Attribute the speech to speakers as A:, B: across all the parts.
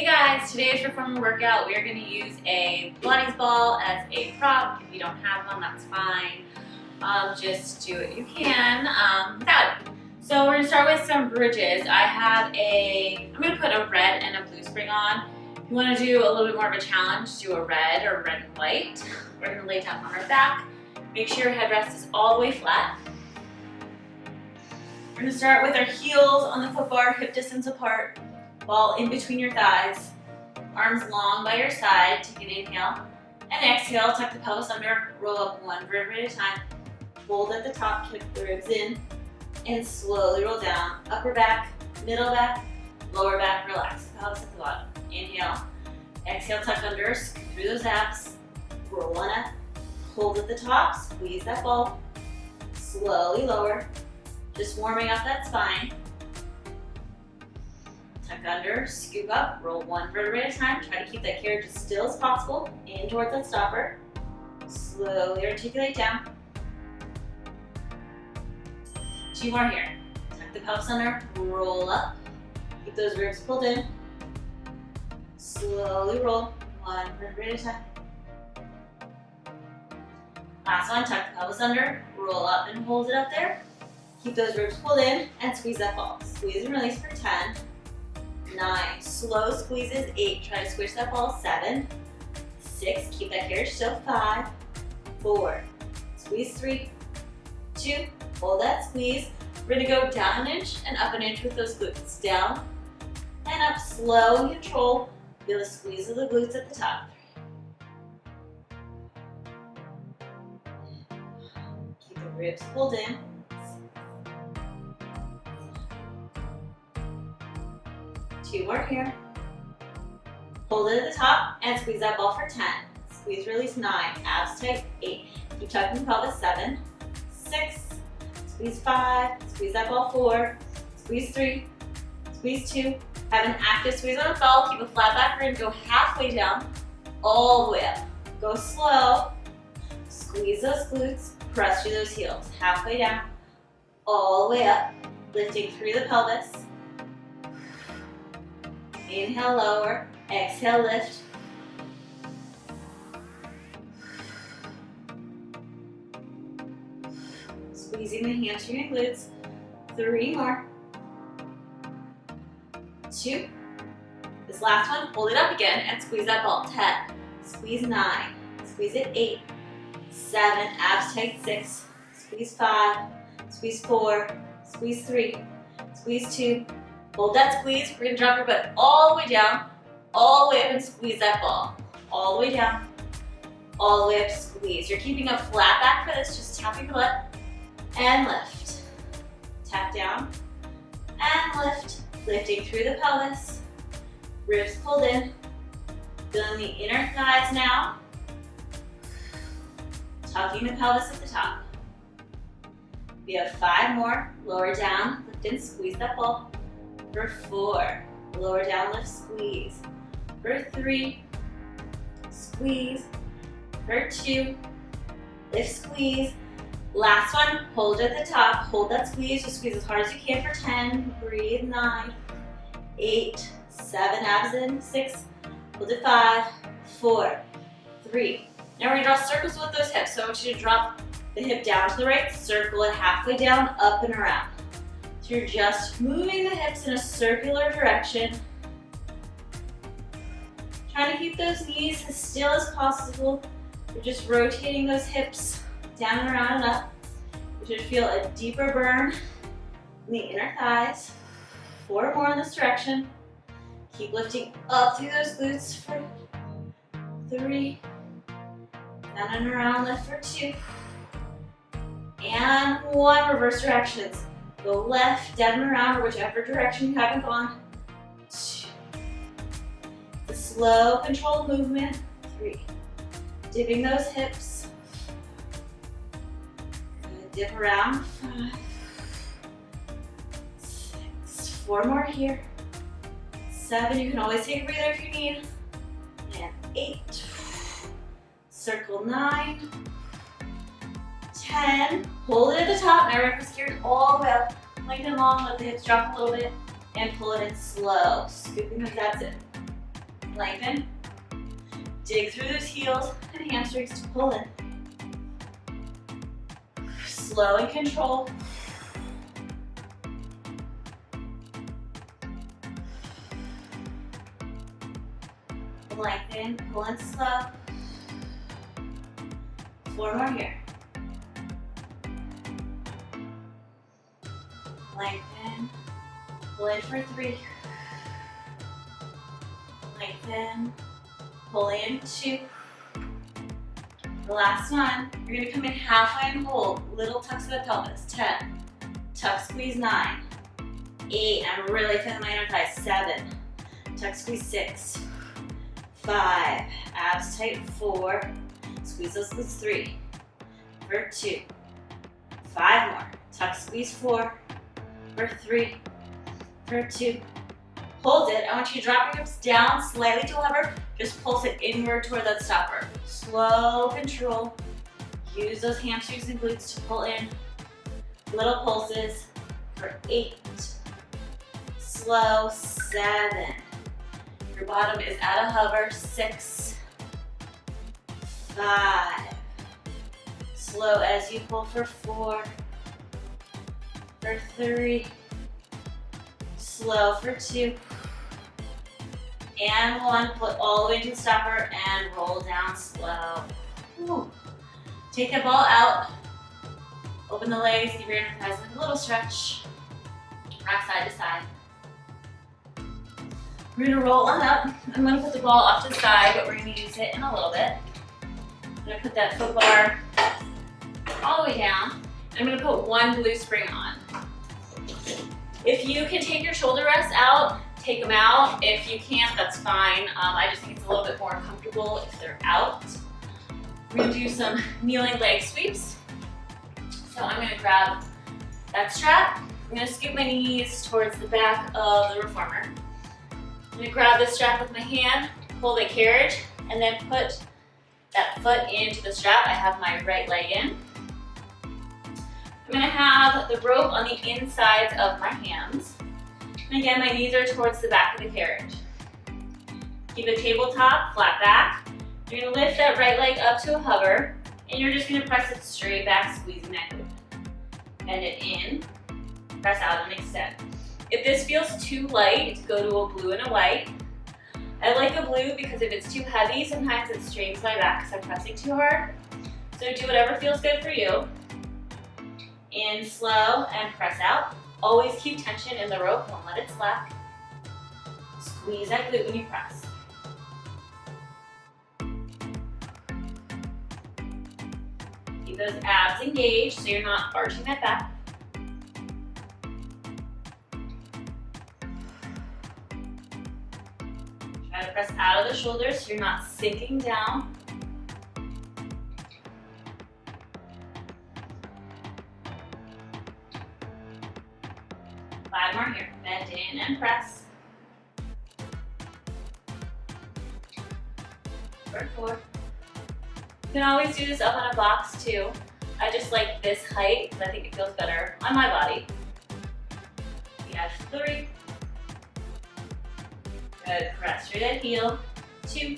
A: Hey guys, today's reformer workout, we are going to use a Pilates ball as a prop. If you don't have one, that's fine. Just do what you can without it. So we're going to start with some bridges. I'm going to put a red and a blue spring on. If you want to do a little bit more of a challenge, do a red or red and white. We're going to lay down on our back. Make sure your headrest is all the way flat. We're going to start with our heels on the foot bar, hip distance apart. Ball in between your thighs, arms long by your side. Take an inhale and exhale. Tuck the pelvis under, roll up one vertebrae at a time. Hold at the top, kick the ribs in, and slowly roll down. Upper back, middle back, lower back, relax. Pelvis at the bottom. Inhale, exhale, tuck under, scoop through those abs. Roll one up, hold at the top, squeeze that ball. Slowly lower, just warming up that spine. Tuck under, scoop up, roll one vertebrae at a time. Try to keep that carriage as still as possible. In towards that stopper. Slowly articulate down. Two more here. Tuck the pelvis under, roll up. Keep those ribs pulled in. Slowly roll, one vertebrae at a time. Last one, tuck the pelvis under, roll up and hold it up there. Keep those ribs pulled in and squeeze that ball. Squeeze and release for 10. 9, slow squeezes. 8, try to squish that ball. 7, 6, keep that carriage still. 5, 4, squeeze. 3, 2, hold that squeeze. We're gonna go down an inch and up an inch with those glutes. Down and up, slow and control. Feel the squeeze of the glutes at the top. Keep the ribs pulled in. Two more here. Hold it at the top and squeeze that ball for 10. Squeeze, release. 9, abs tight. 8, keep tucking the pelvis. 7, 6, squeeze. 5, squeeze that ball. 4, squeeze. 3, squeeze. 2. Have an active squeeze on the ball. Keep a flat back. We're gonna go halfway down, all the way up. Go slow. Squeeze those glutes. Press through those heels. Halfway down, all the way up. Lifting through the pelvis. Inhale, lower. Exhale, lift. Squeezing the hamstring and glutes. 3 more. 2. This last one, hold it up again and squeeze that ball. 10. Squeeze. 9. Squeeze it. 8. 7. Abs tight. 6. Squeeze. 5. Squeeze. 4. Squeeze. 3. Squeeze. 2. Hold that squeeze. We're going to drop your butt all the way down, all the way up and squeeze that ball. All the way down, all the way up, squeeze. You're keeping a flat back for this, just tap your butt and lift. Tap down and lift. Lifting through the pelvis, ribs pulled in. Feeling the inner thighs now. Tucking the pelvis at the top. We have 5 more. Lower down, lift and squeeze that ball. For 4, lower down, lift, squeeze. For 3, squeeze. For 2, lift, squeeze. Last one, hold at the top, hold that squeeze, just squeeze as hard as you can for 10, breathe. 9, 8, 7, abs in. 6, hold it. 5, 4, 3. Now we're gonna draw circles with those hips, so I want you to drop the hip down to the right, circle it halfway down, up and around. You're just moving the hips in a circular direction. Trying to keep those knees as still as possible. You're just rotating those hips down and around and up. You should feel a deeper burn in the inner thighs. 4 more in this direction. Keep lifting up through those glutes for 3. Down and around, lift for 2. And 1, reverse directions. Go left, down and around, or whichever direction you haven't gone. 2. The slow, controlled movement. 3. Dipping those hips. Good. Dip around. 5. 6. 4 more here. 7. You can always take a breather if you need. And 8. Circle. 9. 10, hold it at the top. Now we're geared all the way up. Lengthen long, let the hips drop a little bit, and pull it in slow. Scooping up, that's it. Lengthen. Dig through those heels and hamstrings to pull in. Slow and control. Lengthen, pull in slow. 4 more here. Lengthen, pull in for 3. Lengthen, pull in 2. The last one, you're gonna come in halfway and hold, little tucks of the pelvis, 10, tuck squeeze 9, 8, I'm really feeling my inner thighs, 7, tuck squeeze 6, 5, abs tight, 4, squeeze those glutes, 3, for 2, 5 more, tuck squeeze 4, for 3, for 2, hold it. I want you to drop your hips down slightly to hover, just pulse it inward toward that stopper. Slow control, use those hamstrings and glutes to pull in, little pulses, for 8, slow, 7, your bottom is at a hover, 6, 5, slow as you pull for 4, for 3, slow for 2, and 1, put all the way to the stopper and roll down slow. Whew. Take the ball out, open the legs, give your inner thighs a little stretch, rock side to side. We're gonna roll on up. I'm gonna put the ball off to the side, but we're gonna use it in a little bit. I'm gonna put that foot bar all the way down. I'm gonna put one glute spring on. If you can take your shoulder rests out, take them out. If you can't, that's fine. I just think it's a little bit more comfortable if they're out. We're gonna do some kneeling leg sweeps. So I'm gonna grab that strap. I'm gonna scoop my knees towards the back of the reformer. I'm gonna grab this strap with my hand, pull the carriage, and then put that foot into the strap. I have my right leg in. I'm gonna have the rope on the insides of my hands. And again, my knees are towards the back of the carriage. Keep it tabletop, flat back. You're gonna lift that right leg up to a hover, and you're just gonna press it straight back, squeezing that glute. Bend it in, press out and extend. If this feels too light, go to a blue and a white. I like a blue because if it's too heavy, sometimes it strains my back because I'm pressing too hard. So do whatever feels good for you. In slow and press out. Always keep tension in the rope, don't let it slack. Squeeze that glute when you press. Keep those abs engaged so you're not arching that back. Try to press out of the shoulders so you're not sinking down. Five more here. Bend in and press. For 4. You can always do this up on a box too. I just like this height because I think it feels better on my body. We have 3. Good. Press through that heel. 2.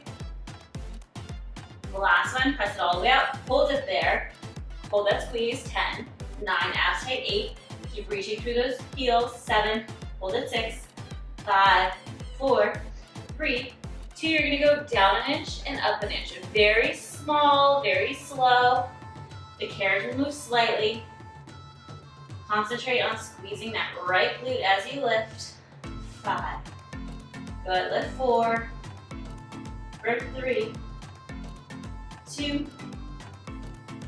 A: The last one, press it all the way out. Hold it there. Hold that squeeze. 10. 9. Abs tight. 8. Keep reaching through those heels. 7, hold it. 6, 5, 4, 3, 2. You're gonna go down an inch and up an inch. Very small, very slow. The carriage will move slightly. Concentrate on squeezing that right glute as you lift. 5. Good, lift 4. For 3, 2.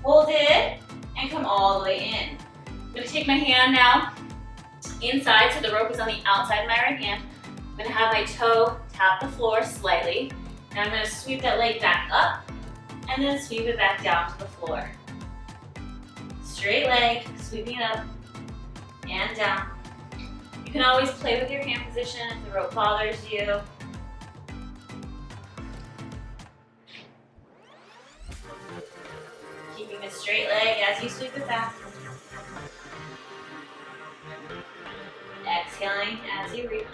A: Hold it and come all the way in. I'm gonna take my hand now inside so the rope is on the outside of my right hand. I'm gonna have my toe tap the floor slightly, and I'm gonna sweep that leg back up and then sweep it back down to the floor. Straight leg, sweeping it up and down. You can always play with your hand position if the rope bothers you. Keeping a straight leg as you sweep it back. Exhaling as you reach.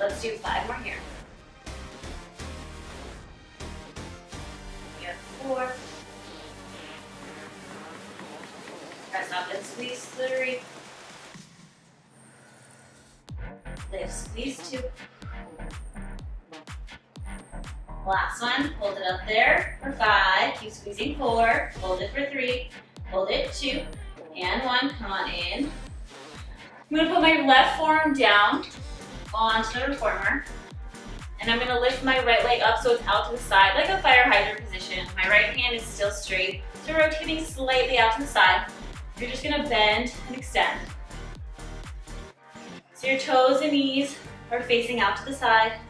A: Let's do 5 more here. We have 4. Press up and squeeze 3. Lift, squeeze 2. Last one, hold it up there for 5. Keep squeezing 4. Hold it for 3. Hold it 2. And 1. Come on in. I'm going to put my left forearm down onto the reformer. And I'm going to lift my right leg up so it's out to the side, like a fire hydrant position. My right hand is still straight, so rotating slightly out to the side. You're just going to bend and extend. So your toes and knees are facing out to the side.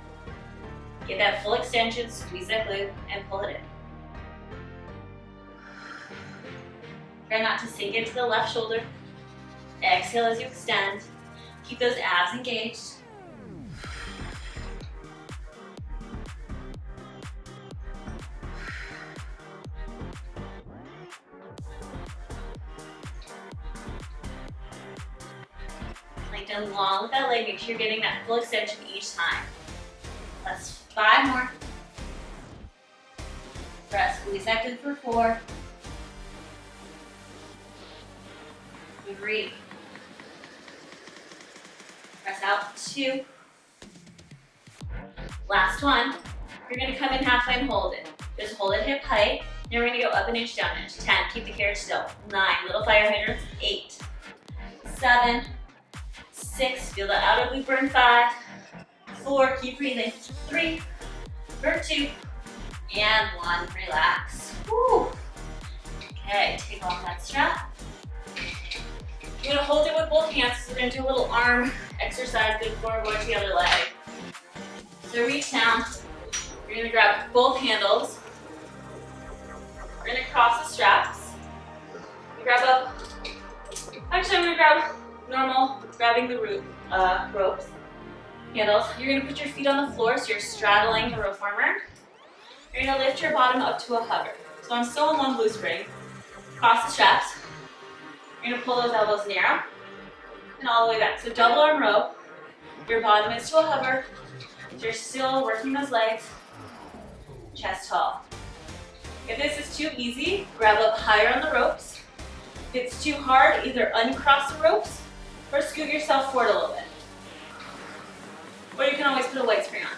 A: Get that full extension, squeeze that glute, and pull it in. Try not to sink into the left shoulder. Exhale as you extend. Keep those abs engaged. Lengthen long with that leg. Make sure you're getting that full extension each time. Let's 5 more. Press, squeeze that glute for 4. 3. Press out 2. Last one. You're going to come in halfway and hold it. Just hold it hip height. Then we're going to go up an inch, down an inch. 10. Keep the carriage still. 9. Little fire hydrants. 8. 7. 6. Feel the outer glute burn. 5. 4. Keep breathing. 3. For 2. And 1. Relax. Woo. Okay. Take off that strap. You're going to hold it with both hands because we're going to do a little arm exercise before we go to the other leg. So reach down. You're going to grab both handles. We're going to cross the straps. You grab up. Actually, I'm going to grab normal, grabbing the ropes. Handles. You're going to put your feet on the floor so you're straddling the reformer. You're going to lift your bottom up to a hover. So I'm still on one blue spring. Cross the straps. You're going to pull those elbows narrow and all the way back. So double arm row. Your bottom is to a hover. So you're still working those legs. Chest tall. If this is too easy, grab up higher on the ropes. If it's too hard, either uncross the ropes or scoot yourself forward a little bit. Or you can always put a weight spring on.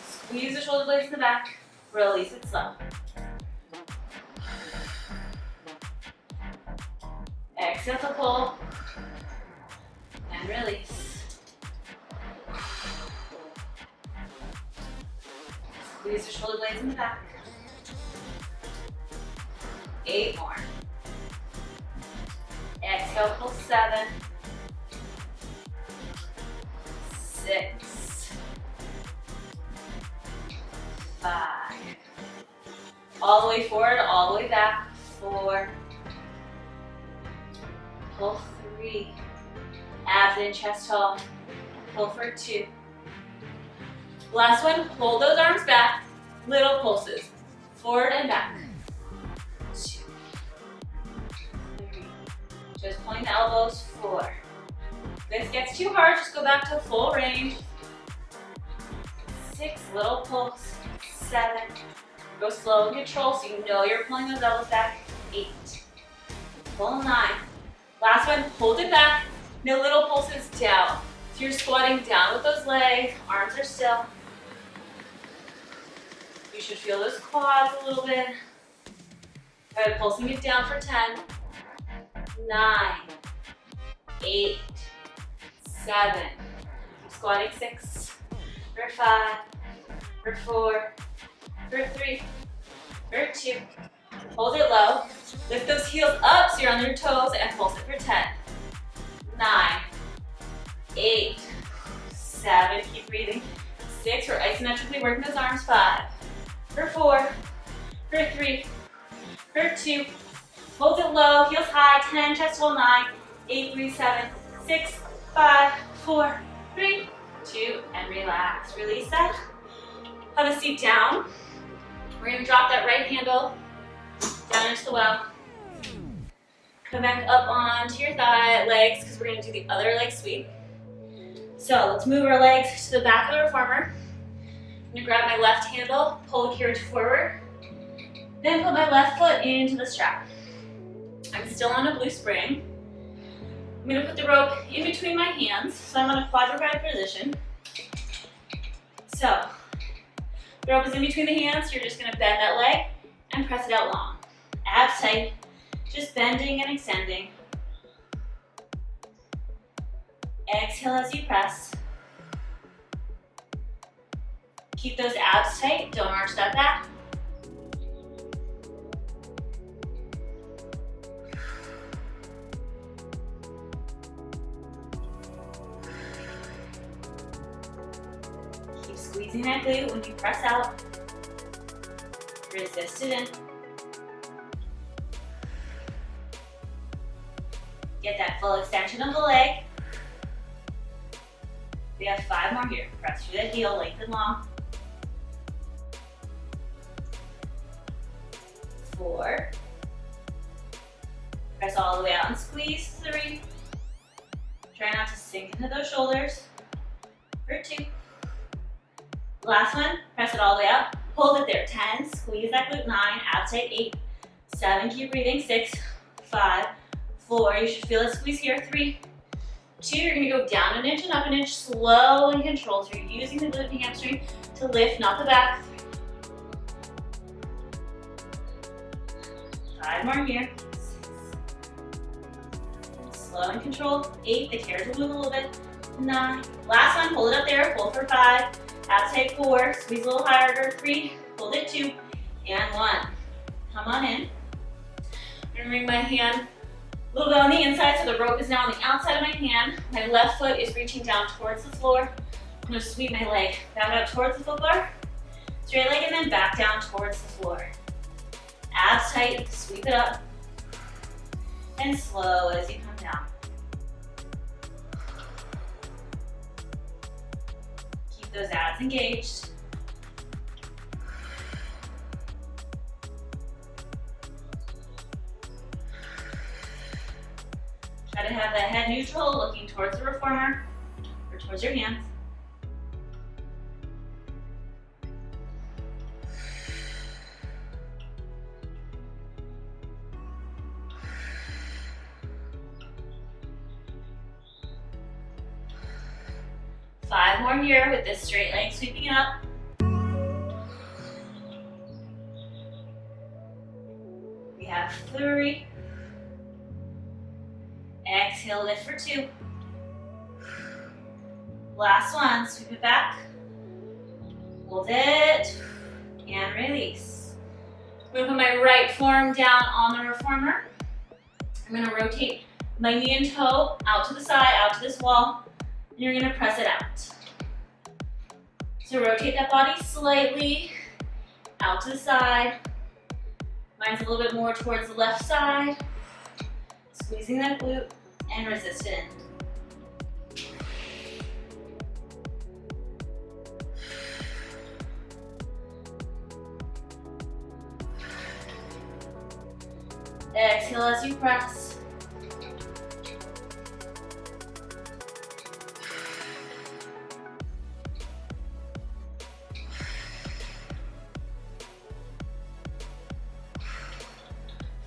A: Squeeze the shoulder blades in the back. Release it slow. Exhale to pull. And release. Squeeze the shoulder blades in the back. 8 more. Exhale, pull 7. 6. 5. All the way forward, all the way back. 4. Pull 3. Abs in, chest tall. Pull for 2. Last one, hold those arms back. Little pulses. Forward and back. 2. 3. Just pulling the elbows. 4. If this gets too hard, just go back to full range. 6. Little pulse. 7. Go slow and control so you know you're pulling those elbows back. 8. Pull 9. Last one, hold it back. No little pulses down. So you're squatting down with those legs, arms are still. You should feel those quads a little bit. Try pulsing it down for 10. 9. 8. 7. Keep squatting. 6. For 5. For 4. For 3. For 2. Hold it low. Lift those heels up so you're on your toes and pulse it for 10. 9. 8. 7. Keep breathing. 6. We're isometrically working those arms. 5. For 4. For 3. For 2. Hold it low. Heels high. 10. Chest hold 9. 8. 3. 7. 6. 5. 4. 3. 2. And relax. Release that. Have a seat down. We're going to drop that right handle down into the well. Come back up onto your thigh legs because we're going to do the other leg sweep. So let's move our legs to the back of the reformer. I'm gonna grab my left handle, pull the carriage forward, then put my left foot into the strap. I'm still on a blue spring. I'm gonna put the rope in between my hands, so I'm on a quadruped position. So, the rope is in between the hands, you're just gonna bend that leg and press it out long. Abs tight, just bending and extending. Exhale as you press. Keep those abs tight, don't arch that back. Keep squeezing that glute when you press out. Resist it in. Get that full extension of the leg. We have 5 more here. Press through the heel, lengthen long. 4. Press all the way out and squeeze. 3. Try not to sink into those shoulders. For 2. Last one, press it all the way out. Hold it there. 10, squeeze that glute. 9, abs tight. 8, 7, keep breathing. 6, 5, 4, you should feel a squeeze here. 3, 2, you're gonna go down an inch and up an inch, slow and controlled. So you're using the glute and hamstring to lift, not the back. 5 more here. 6. Slow and controlled. 8, the carriage will move a little bit. 9, last one, hold it up there, hold for 5, abs tight. 4, squeeze a little harder. 3, hold it. 2, and 1. Come on in. I'm gonna bring my hand a little bit on the inside, so the rope is now on the outside of my hand. My left foot is reaching down towards the floor. I'm gonna sweep my leg back up towards the foot bar, straight leg, and then back down towards the floor. Abs tight, sweep it up, and slow as you come down. Keep those abs engaged. Try to have the head neutral, looking towards the reformer or towards your hands. Five more here with this straight leg, sweeping it up. We have 3. Exhale, lift for 2. Last one, sweep it back. Hold it, and release. I'm gonna put my right forearm down on the reformer. I'm gonna rotate my knee and toe out to the side, out to this wall, and you're gonna press it out. So rotate that body slightly, out to the side. Mine's a little bit more towards the left side. Squeezing that glute and resist it in. Exhale as you press.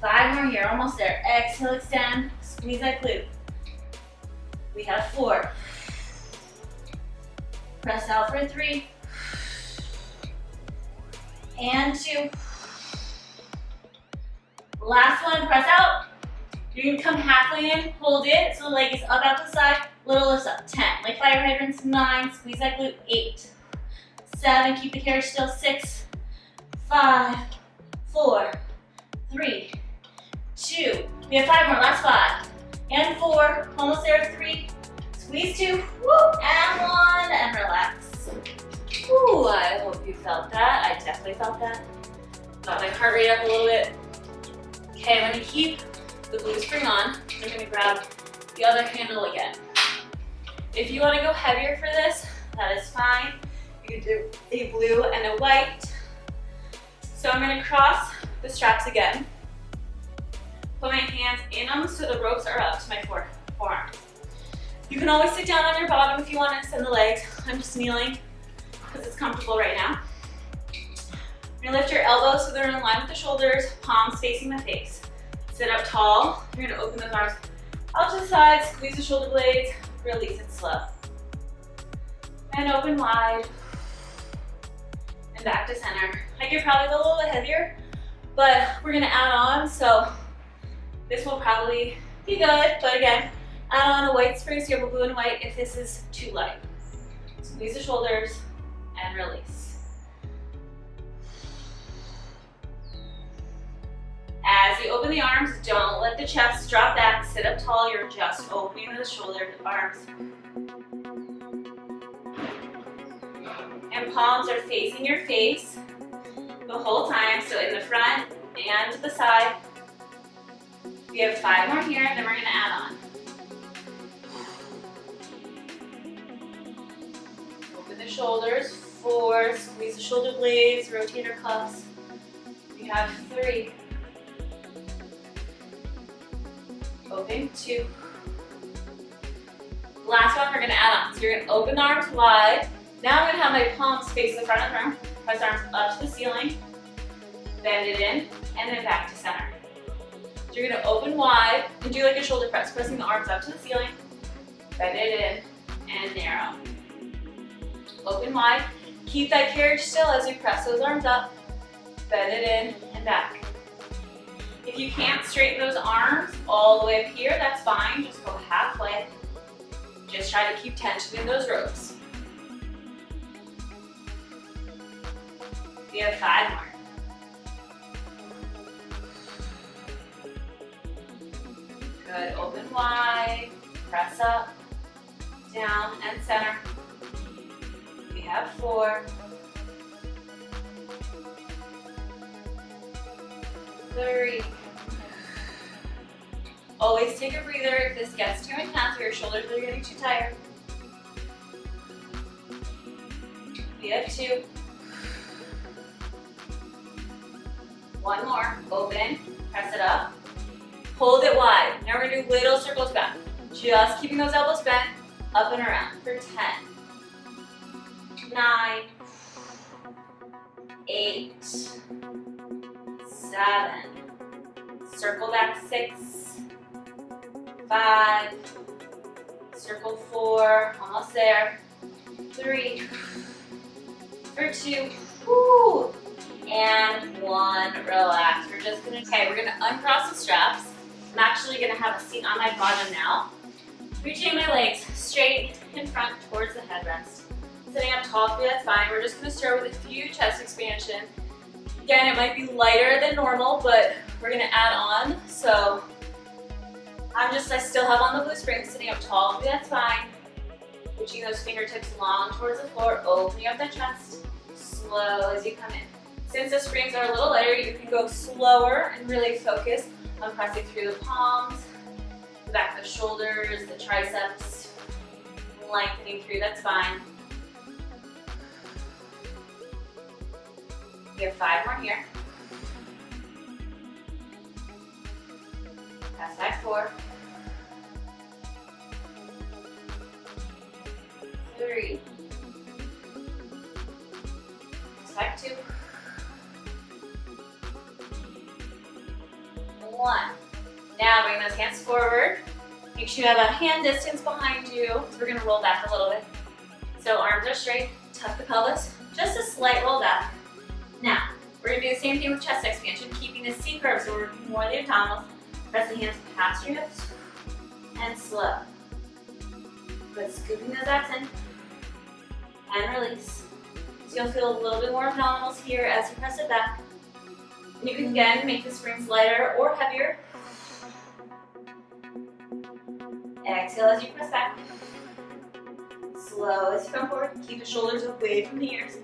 A: Five more here, almost there. Exhale, extend, squeeze that glute. We have 4. Press out for 3. And 2. Last one, press out. You're gonna come halfway in, hold it, so the leg is up out the side, little lifts up. 10, like fire hydrants. 9, squeeze that glute. 8, 7, keep the carriage still. 6, 5, 4, 3, 2. We have 5 more, last 5. And 4, almost there. 3, squeeze 2, woo, and 1, and relax. Ooh, I hope you felt that. I definitely felt that. Got my heart rate up a little bit. Okay, I'm gonna keep the blue spring on. I'm gonna grab the other handle again. If you wanna go heavier for this, that is fine. You can do a blue and a white. So I'm gonna cross the straps again. Put my hands in them so the ropes are up to my forearms. You can always sit down on your bottom if you want to extend the legs. I'm just kneeling because it's comfortable right now. You're gonna lift your elbows so they're in line with the shoulders, palms facing the face. Sit up tall. You're gonna open those arms out to the side, squeeze the shoulder blades, release it slow. And open wide. And back to center. I could probably go a little bit heavier, but we're gonna add on, so this will probably be good, but again, add on a white spring, so you have a blue and white if this is too light. Squeeze the shoulders and release. As you open the arms, don't let the chest drop back. Sit up tall, you're just opening the shoulders, arms. And palms are facing your face the whole time, so in the front and to the side. We have 5 more here, and then we're gonna add on. Open the shoulders, 4, squeeze the shoulder blades, rotate your cuffs. We have 3. Open, 2. Last one, we're gonna add on. So you're gonna open the arms wide. Now I'm gonna have my palms face the front of the room. Press arms up to the ceiling. Bend it in, and then back to center. So you're gonna open wide and do like a shoulder press, pressing the arms up to the ceiling. Bend it in, and narrow. Open wide. Keep that carriage still as you press those arms up. Bend it in, and back. If you can't straighten those arms all the way up here, that's fine. Just go halfway. Just try to keep tension in those ropes. We have 5 more. Good, open wide, press up, down, and center. We have 4. 3. Always take a breather if this gets too intense or your shoulders are getting too tired. We have 2. 1 more, open, press it up, hold it wide. Now we're gonna do little circles back. Just keeping those elbows bent, up and around for 10, 9, 8, 7, circle back 6, 5, circle 4, almost there, 3, for 2, woo, and 1, relax. We're gonna uncross the straps. I'm actually gonna have a seat on my bottom now. Reaching my legs straight in front towards the headrest. Sitting up tall for you, that's fine. We're just gonna start with a few chest expansion. Again, it might be lighter than normal, but we're gonna add on. So I still have on the blue spring, sitting up tall for you, that's fine. Reaching those fingertips long towards the floor, opening up the chest, slow as you come in. Since the springs are a little lighter, you can go slower and really focus on pressing through the palms, the back of the shoulders, the triceps, lengthening through, that's fine. We have 5 more here. Pass back 4. 3. Pass back 2. 1. Now bring those hands forward. Make sure you have a hand distance behind you. So we're gonna roll back a little bit. So arms are straight, tuck the pelvis, just a slight roll back. Now, we're gonna do the same thing with chest expansion, keeping the C curve, so we're working more of the abdominals. Press the hands past your hips, and slow. Good, scooping those abs in, and release. So you'll feel a little bit more abdominals here as you press it back. And you can again make the springs lighter or heavier. Exhale as you press back. Slow as you come forward. Keep the shoulders away from the ears.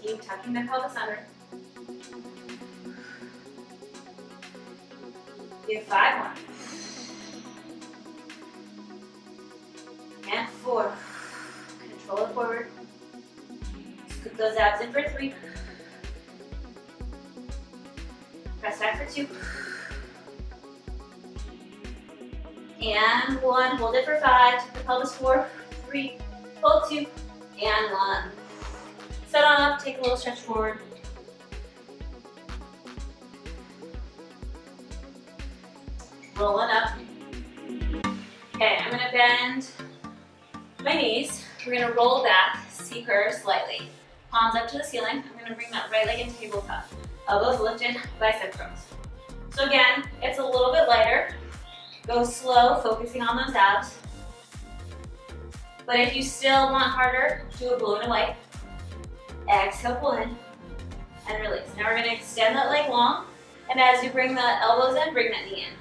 A: Keep tucking the pelvis under. We have 5 more. And 4. Control it forward. Scoop those abs in for 3. Press back for 2. and 1. Hold it for 5. Take the pelvis 4, 3, hold 2, and 1. Set on up, take a little stretch forward. Rolling up. Okay, I'm gonna bend my knees. We're gonna roll back, C-curve slightly. Palms up to the ceiling. I'm gonna bring that right leg into tabletop. Elbows lifted, bicep curls. So again, it's a little bit lighter. Go slow, focusing on those abs. But if you still want harder, do a blue and a white. Exhale, pull in, and release. Now we're gonna extend that leg long, and as you bring the elbows in, bring that knee in.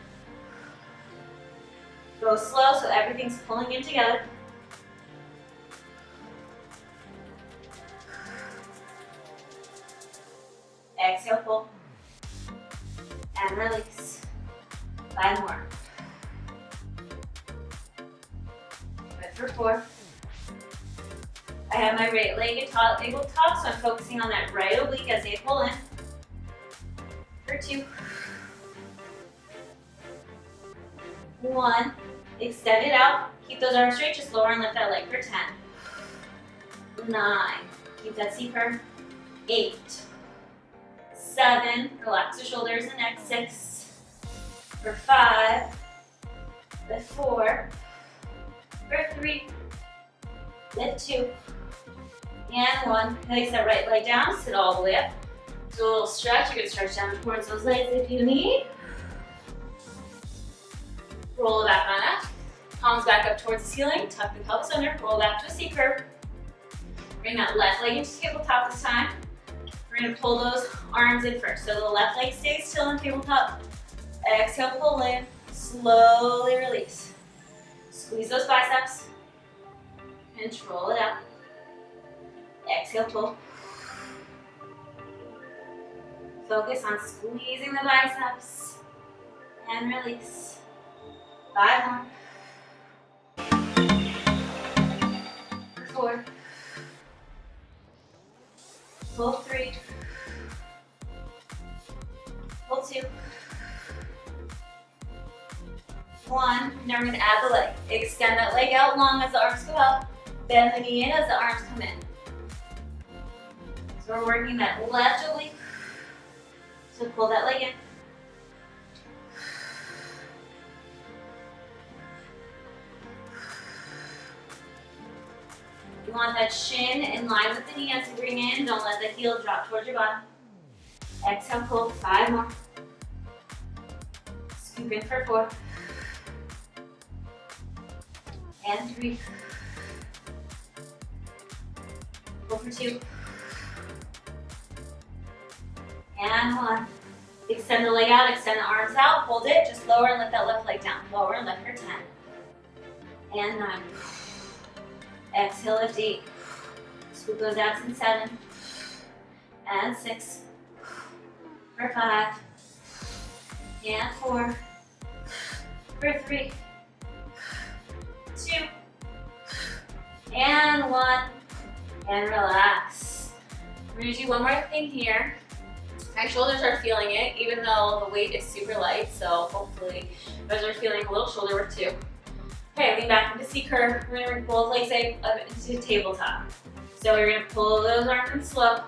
A: Go slow so everything's pulling in together. Exhale, pull, and release. 5 more. Good for 4. I have my right leg at tabletop, so I'm focusing on that right oblique as they pull in. For 2. 1. Extend it out. Keep those arms straight. Just lower and lift that leg for 10. 9. Keep that C-curve. 8. 7. Relax the shoulders and neck. 6. For 5. Lift 4. For 3. Lift 2. And 1. Place that right leg down. Sit all the way up. Do a little stretch. You can stretch down towards those legs if you need. Roll it back on up. Palms back up towards the ceiling. Tuck the pelvis under. Roll back to a C-curve. Bring that left leg into tabletop this time. We're going to pull those arms in first. So the left leg stays still on tabletop. Exhale, pull in. Slowly release. Squeeze those biceps. Control it out. Exhale, pull. Focus on squeezing the biceps. And release. 5 more. 4. Pull 3. Pull 2. 1. Now we're going to add the leg. Extend that leg out long as the arms go out. Bend the knee in as the arms come in. So we're working that left oblique. So pull that leg in. You want that shin in line with the knee as you bring in. Don't let the heel drop towards your bottom. Exhale, pull. 5 more. Scoop in for 4. And 3. Pull for 2. And 1. Extend the leg out, extend the arms out, hold it. Just lower and lift that left leg down. Lower and lift for 10. And 9. Exhale, lift 8. Scoop those abs in 7. And 6. For 5. And 4. For 3. 2. And 1. And relax. We're going to do one more thing here. My shoulders are feeling it, even though the weight is super light, so hopefully you guys are feeling a little shoulder work too. Okay, lean back into C-curve. We're going to bring both legs up into tabletop. So we're going to pull those arms in slow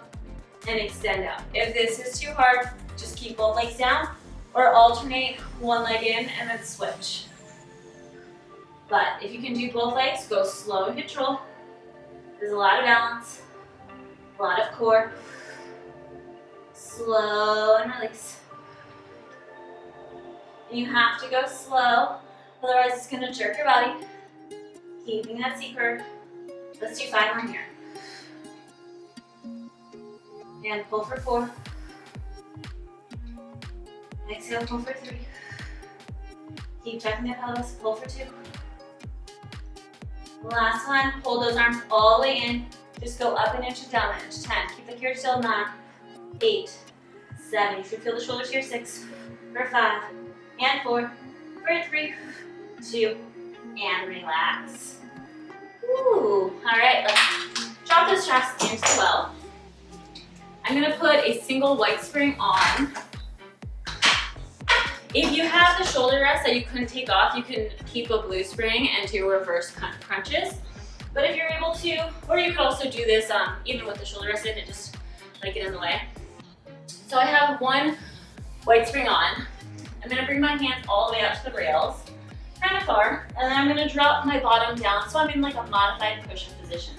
A: and extend out. If this is too hard, just keep both legs down or alternate one leg in and then switch. But if you can do both legs, go slow and control. There's a lot of balance, a lot of core. Slow and release. And you have to go slow, otherwise it's going to jerk your body. Keeping that C-curve. Let's do 5 more here. And pull for 4. Exhale, pull for 3. Keep checking the pelvis, pull for 2. Last one, hold those arms all the way in. Just go up an inch and down an inch. 10, keep the gear still. 9, 8, 7, you should feel the shoulders here. 6, for 5, and 4, for 3, 2, and relax. Ooh, all right, let's drop those straps in as well. I'm gonna put a single white spring on, If you have the shoulder rest that you couldn't take off, you can keep a blue spring and do reverse crunches. But if you're able to, or you could also do this even with the shoulder rest in, it just like get in the way. So I have one white spring on. I'm gonna bring my hands all the way out to the rails, kind of far, and then I'm gonna drop my bottom down so I'm in like a modified push-up position.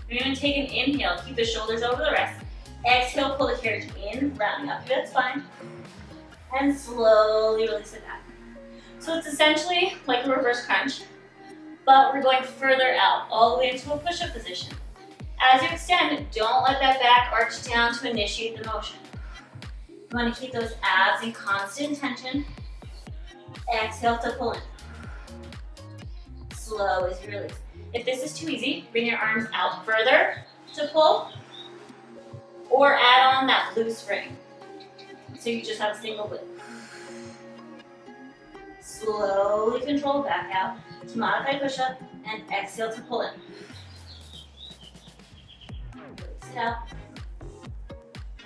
A: You're gonna take an inhale, keep the shoulders over the rest. Exhale, pull the carriage in, rounding up through that spine, and slowly release it back. So it's essentially like a reverse crunch, but we're going further out, all the way into a push-up position. As you extend, don't let that back arch down to initiate the motion. You want to keep those abs in constant tension. Exhale to pull in. Slow as you release. If this is too easy, bring your arms out further to pull, or add on that blue spring. So you just have a single whip. Slowly control back out to modify push-up and exhale to pull in. Release it out.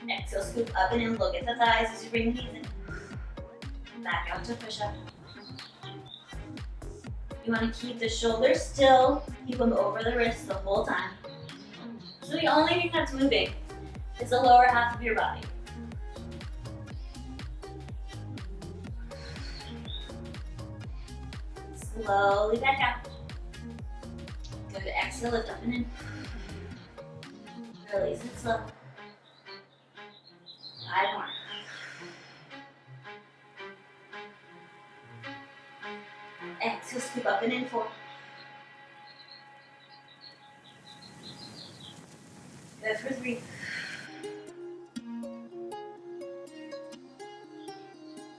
A: Exhale, scoop up and in, look at the thighs as you bring the knees in. Back out to push-up. You want to keep the shoulders still, keep them over the wrists the whole time. So the only thing that's moving is the lower half of your body. Slowly back out. Good, exhale, lift up and in. Release it slow. 5 more. Exhale, scoop up and in 4. Good for 3.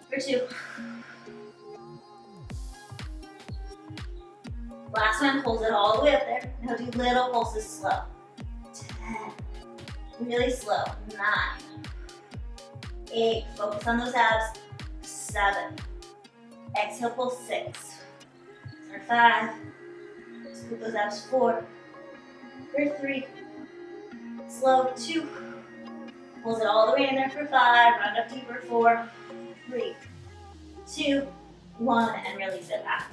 A: For 2. Last one, hold it all the way up there. Now do little pulses slow. 10. Really slow. 9. 8. Focus on those abs. 7. Exhale, pull 6. For 5. Scoop those abs. 4. For 3. Slow. 2. Pulls it all the way in there for 5. Round up deeper. 4. 3. 2. 1. And release it back.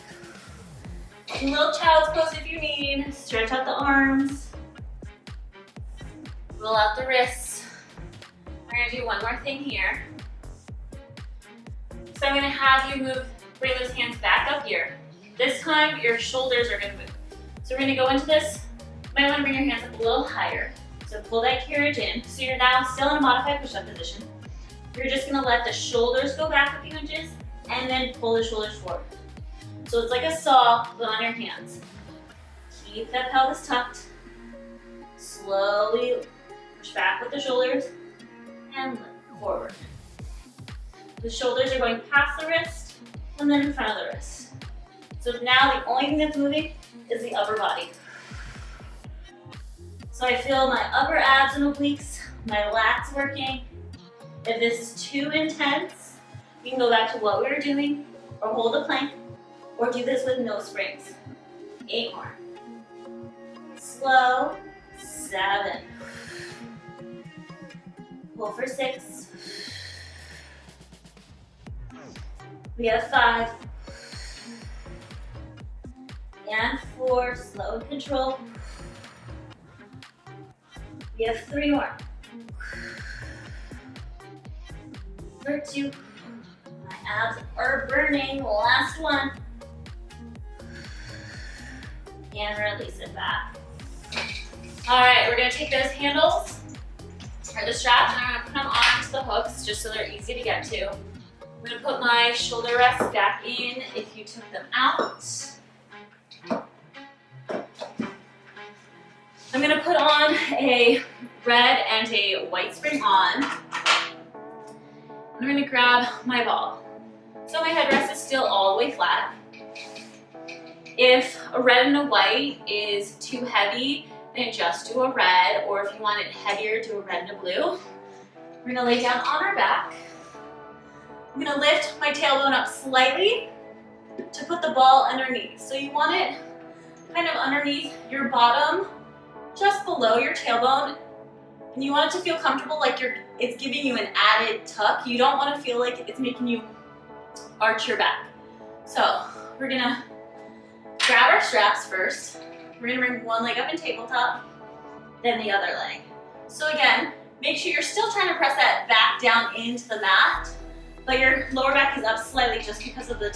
A: A little child's pose if you need. Stretch out the arms. Roll out the wrists. We're gonna do one more thing here. So I'm gonna have you bring those hands back up here. This time, your shoulders are gonna move. So we're gonna go into this. You might wanna bring your hands up a little higher. So pull that carriage in. So you're now still in a modified push-up position. You're just gonna let the shoulders go back a few inches and then pull the shoulders forward. So it's like a saw, but on your hands. Keep that pelvis tucked. Slowly push back with the shoulders and lift forward. The shoulders are going past the wrist and then in front of the wrist. So now the only thing that's moving is the upper body. So I feel my upper abs and obliques, my lats working. If this is too intense, you can go back to what we were doing or hold a plank or do this with no springs. 8 more. Slow. 7. Pull for 6. We have 5. And 4. Slow and control. We have 3 more. For 2. My abs are burning. Last one. And release it back. All right, we're gonna take those handles, or the straps, and I'm gonna put them onto the hooks just so they're easy to get to. I'm gonna put my shoulder rests back in if you took them out. I'm gonna put on a red and a white spring on. I'm gonna grab my ball. So my headrest is still all the way flat. If a red and a white is too heavy, then just do a red, or if you want it heavier, do a red and a blue. We're gonna lay down on our back. I'm gonna lift my tailbone up slightly to put the ball underneath. So you want it kind of underneath your bottom, just below your tailbone, and you want it to feel comfortable, like it's giving you an added tuck. You don't want to feel like it's making you arch your back. So we're gonna grab our straps first. We're gonna bring one leg up in tabletop, then the other leg. So again, make sure you're still trying to press that back down into the mat, but your lower back is up slightly just because of the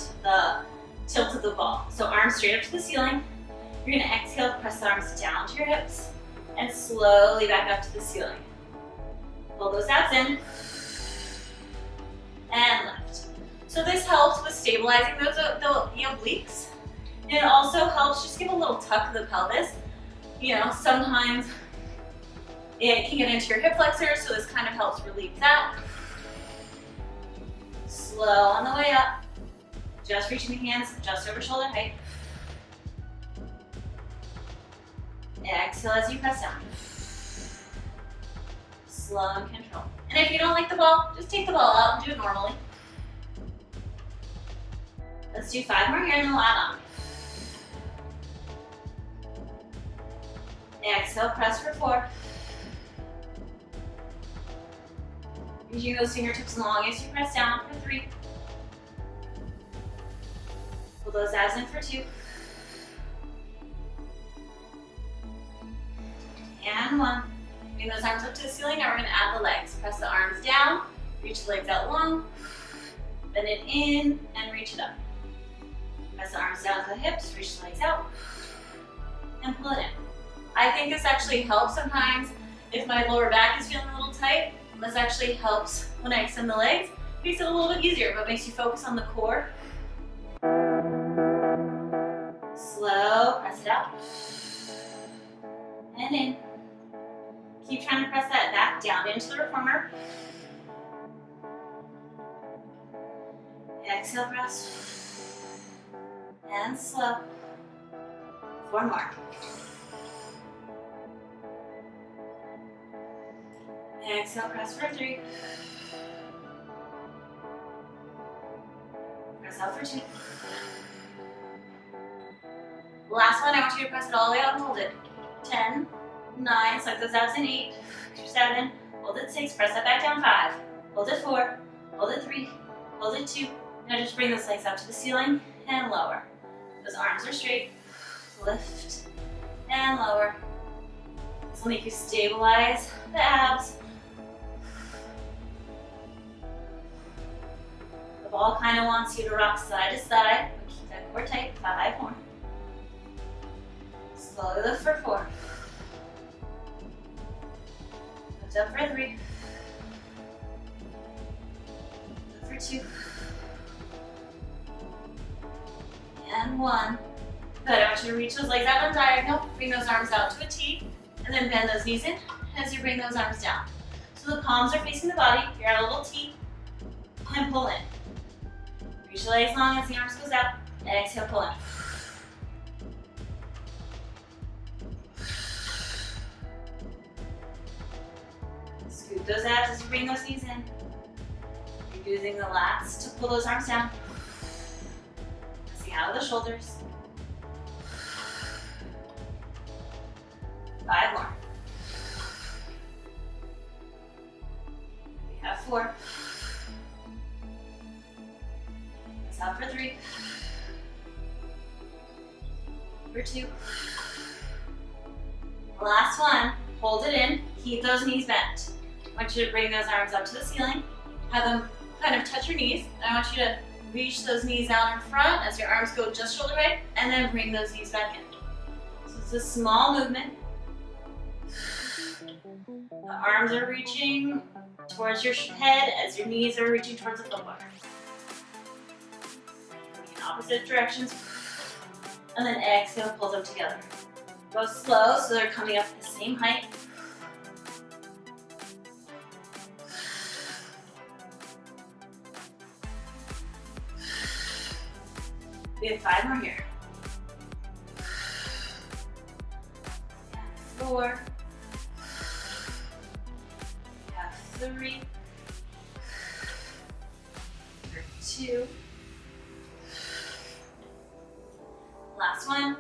A: tilt of the ball. So arms straight up to the ceiling. You're gonna exhale, press the arms down to your hips, and slowly back up to the ceiling. Pull those abs in, and lift. So this helps with stabilizing the obliques. And it also helps just give a little tuck of the pelvis. You know, sometimes it can get into your hip flexors, so this kind of helps relieve that. Slow on the way up. Just reaching the hands just over shoulder height. Exhale as you press down. Slow and control. And if you don't like the ball, just take the ball out and do it normally. Let's do 5 more here and then we'll add on. Exhale, press for 4. Reaching those fingertips long as you press down for 3. Pull those abs in for 2. And 1. Bring those arms up to the ceiling. Now we're going to add the legs. Press the arms down, reach the legs out long, bend it in, and reach it up. Press the arms down to the hips, reach the legs out, and pull it in. I think this actually helps sometimes if my lower back is feeling a little tight. This actually helps when I extend the legs. Makes it a little bit easier, but makes you focus on the core. Slow, press it out. And in. Keep trying to press that back down into the reformer. Exhale, press. And slow. 4 more. Exhale, press for 3. Press out for 2. Last one, I want you to press it all the way out and hold it. 10, 9, suck those abs in 8, 7, hold it 6, press that back down 5, hold it 4, hold it 3, hold it 2. Now just bring those legs up to the ceiling and lower. Those arms are straight, lift and lower. This will make you stabilize the abs. The ball kind of wants you to rock side to side, but keep that core tight. 5 more. Slowly lift for 4. Lift up for 3. Lift for 2. And 1. Good, I want you to reach those legs out on diagonal, bring those arms out to a T, and then bend those knees in as you bring those arms down. So the palms are facing the body, you're at a little T, and pull in. Reach the legs long as the arms goes out, and exhale, pull in. Scoop those abs as you bring those knees in. You're using the lats to pull those arms down. Pressing out of the shoulders. 5 more. We have 4. Press out for 3. For 2. Last one. Hold it in. Keep those knees bent. I want you to bring those arms up to the ceiling. Have them kind of touch your knees. I want you to reach those knees out in front as your arms go just shoulder height, and then bring those knees back in. So it's a small movement. The arms are reaching towards your head as your knees are reaching towards the floor. In opposite directions. And then exhale, pull them together. Go slow so they're coming up at the same height. We have 5 more here. 4. We have 3. 2. Last one.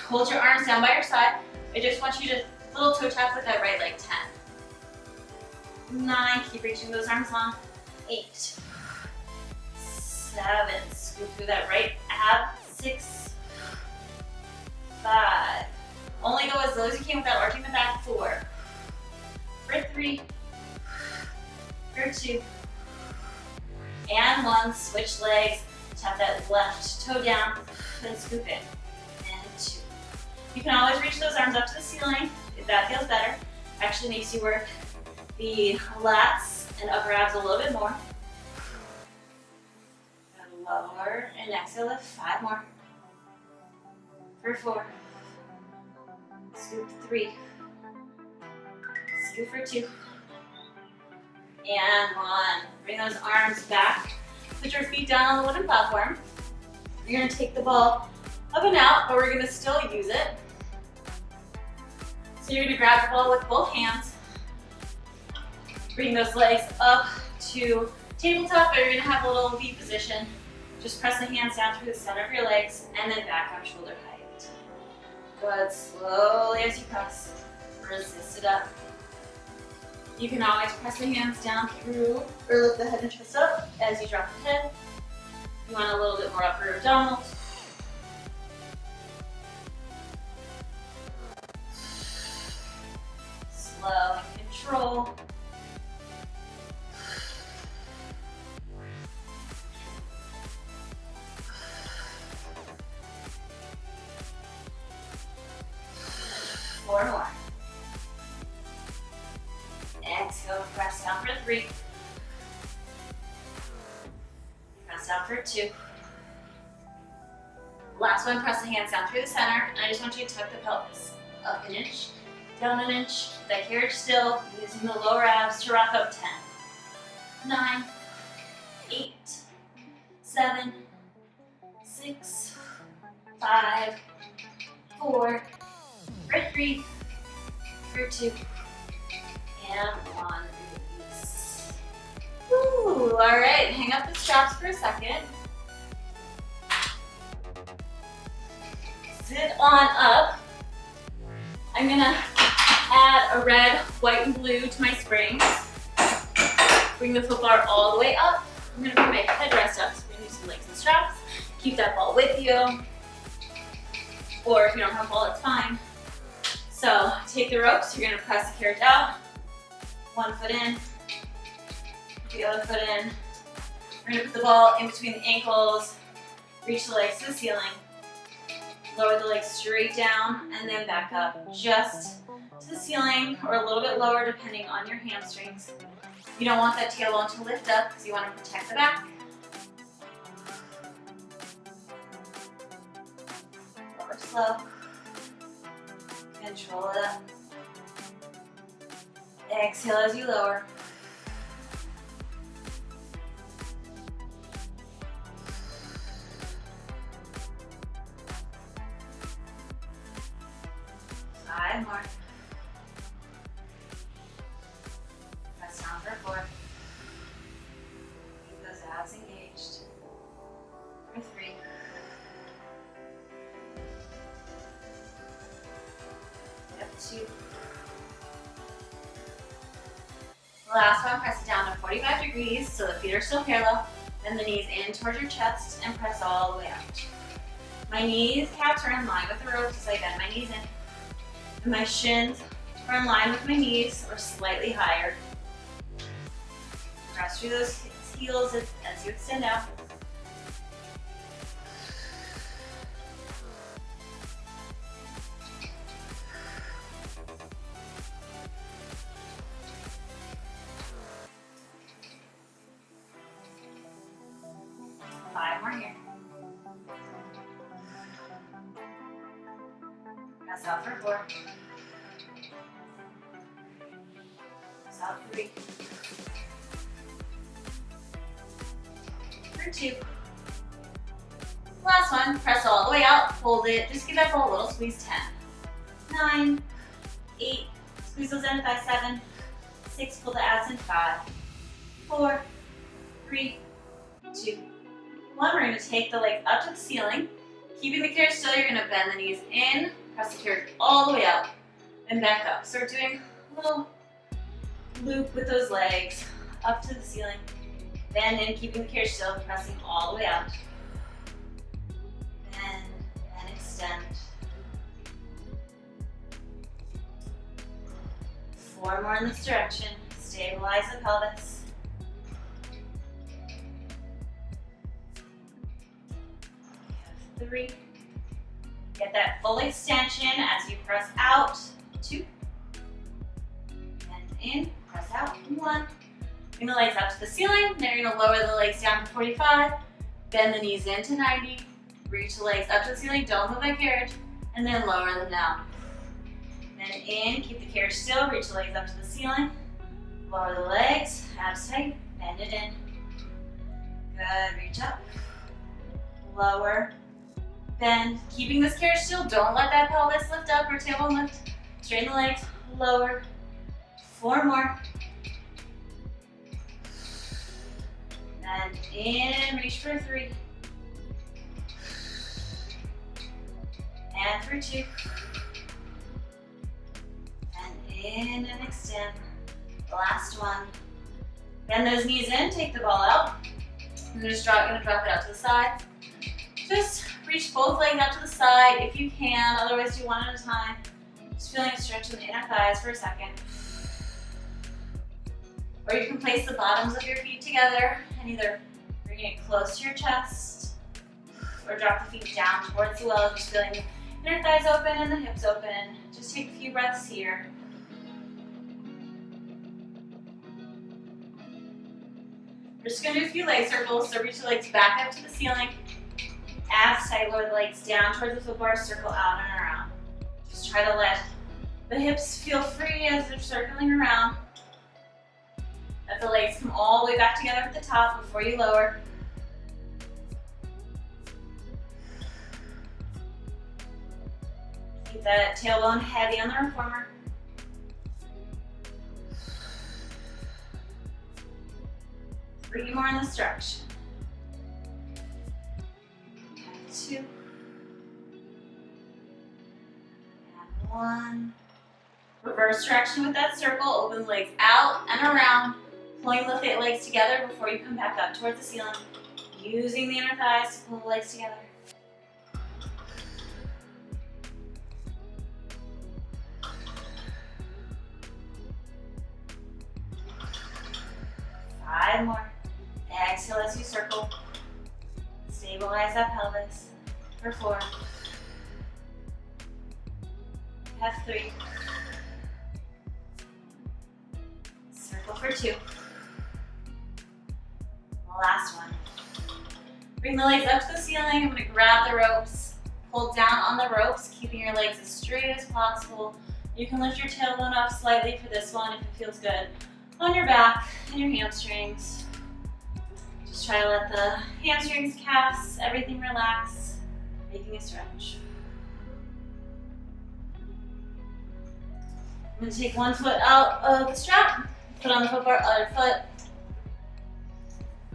A: Hold your arms down by your side. I just want you to little toe tap with that right leg. 10. 9. Keep reaching those arms long. 8. 7, scoop through that right ab, 6, 5. Only go as low as you can without arching the back, 4. For 3, for 2, and 1. Switch legs, tap that left toe down, and scoop in, and 2. You can always reach those arms up to the ceiling if that feels better. Actually makes you work the lats and upper abs a little bit more. And lower, and exhale, lift 5 more. For 4, scoop 3, scoop for 2, and 1. Bring those arms back. Put your feet down on the wooden platform. You're gonna take the ball up and out, but we're gonna still use it. So you're gonna grab the ball with both hands. Bring those legs up to tabletop, but you're gonna have a little V position. Just press the hands down through the center of your legs, and then back up shoulder height. Good, slowly as you press. Resist it up. You can always press the hands down through, or lift the head and chest up as you drop the head. You want a little bit more upper abdominals. Slow and control. Four more. Exhale, press down for 3. Press down for 2. Last one, press the hands down through the center. And I just want you to tuck the pelvis up an inch, down an inch. Keep that carriage still, using the lower abs to rock up 10, 9, 8, 7, 6, 5, 4, for 3, for 2, and 1. Release. Woo, all right, hang up the straps for a second. Sit on up. I'm gonna add a red, white, and blue to my springs. Bring the foot bar all the way up. I'm gonna bring my headrest up, so we're gonna use some legs and straps. Keep that ball with you. Or if you don't have a ball, it's fine. So take the ropes, you're gonna press the carriage out. One foot in, the other foot in. We're gonna put the ball in between the ankles, reach the legs to the ceiling, lower the legs straight down, and then back up just to the ceiling or a little bit lower depending on your hamstrings. You don't want that tailbone to lift up because you want to protect the back. Lower slow. Control it up. Exhale as you lower. Five more. Press down for 4. Keep those abs engaged. For 3. Yep, 2. Last one, press it down to 45 degrees so the feet are still parallel. Bend the knees in towards your chest and press all the way out. My knees caps are in line with the ropes as I bend my knees in. And my shins are in line with my knees or slightly higher. Press through those heels as you extend out. Five more here. Press out for 4. Press out 3. For 2. Last one, press all the way out, hold it, just give that ball a little squeeze, 10, 9, 8, squeeze those in by 7, 6, pull the abs in 5, 4, 3, 2, 1. We're going to take the legs up to the ceiling. Keeping the carriage still, you're going to bend the knees in, press the carriage all the way up, and back up. So we're doing a little loop with those legs up to the ceiling. Bend in, keeping the carriage still, pressing all the way out. Bend and extend. 4 more in this direction. Stabilize the pelvis. We have 3. Get that full extension as you press out. 2. Bend in, press out. 1. Bring the legs up to the ceiling. Then you're going to lower the legs down to 45. Bend the knees into 90. Reach the legs up to the ceiling. Don't move that carriage. And then lower them down. Bend in. Keep the carriage still. Reach the legs up to the ceiling. Lower the legs. Abs tight. Bend it in. Good. Reach up. Lower. Bend. Keeping this carriage still. Don't let that pelvis lift up or tailbone lift. Straighten the legs. Lower. 4 more. Bend in, reach for 3. And for 2. Bend in and extend. The last one. Bend those knees in, take the ball out. I'm just gonna drop it out to the side. Just reach both legs out to the side if you can, otherwise do one at a time. Just feeling a stretch in the inner thighs for a second. Or you can place the bottoms of your feet together and either bring it close to your chest or drop the feet down towards the well, just feeling the inner thighs open and the hips open. Just take a few breaths here. We're just going to do a few leg circles, so reach the legs back up to the ceiling. Abs tight, lower the legs down towards the foot bar, circle out and around. Just try to let the hips feel free as they're circling around. Let the legs come all the way back together at the top before you lower. Keep that tailbone heavy on the reformer. Three more in this direction. 2. And 1. Reverse direction with that circle. Open the legs out and around. Pulling the legs together before you come back up towards the ceiling. Using the inner thighs to pull the legs together. Five more. Exhale as you circle. Stabilize that pelvis. For 4. Have 3. Circle for 2. Last one. Bring the legs up to the ceiling. I'm going to grab the ropes. Hold down on the ropes, keeping your legs as straight as possible. You can lift your tailbone up slightly for this one if it feels good on your back and your hamstrings. Just try to let the hamstrings, calves, everything relax, making a stretch. I'm going to take one foot out of the strap, put on the foot bar, other foot.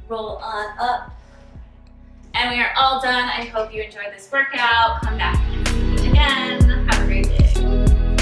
A: Roll on up. And we are all done. I hope you enjoyed this workout. Come back and see me again.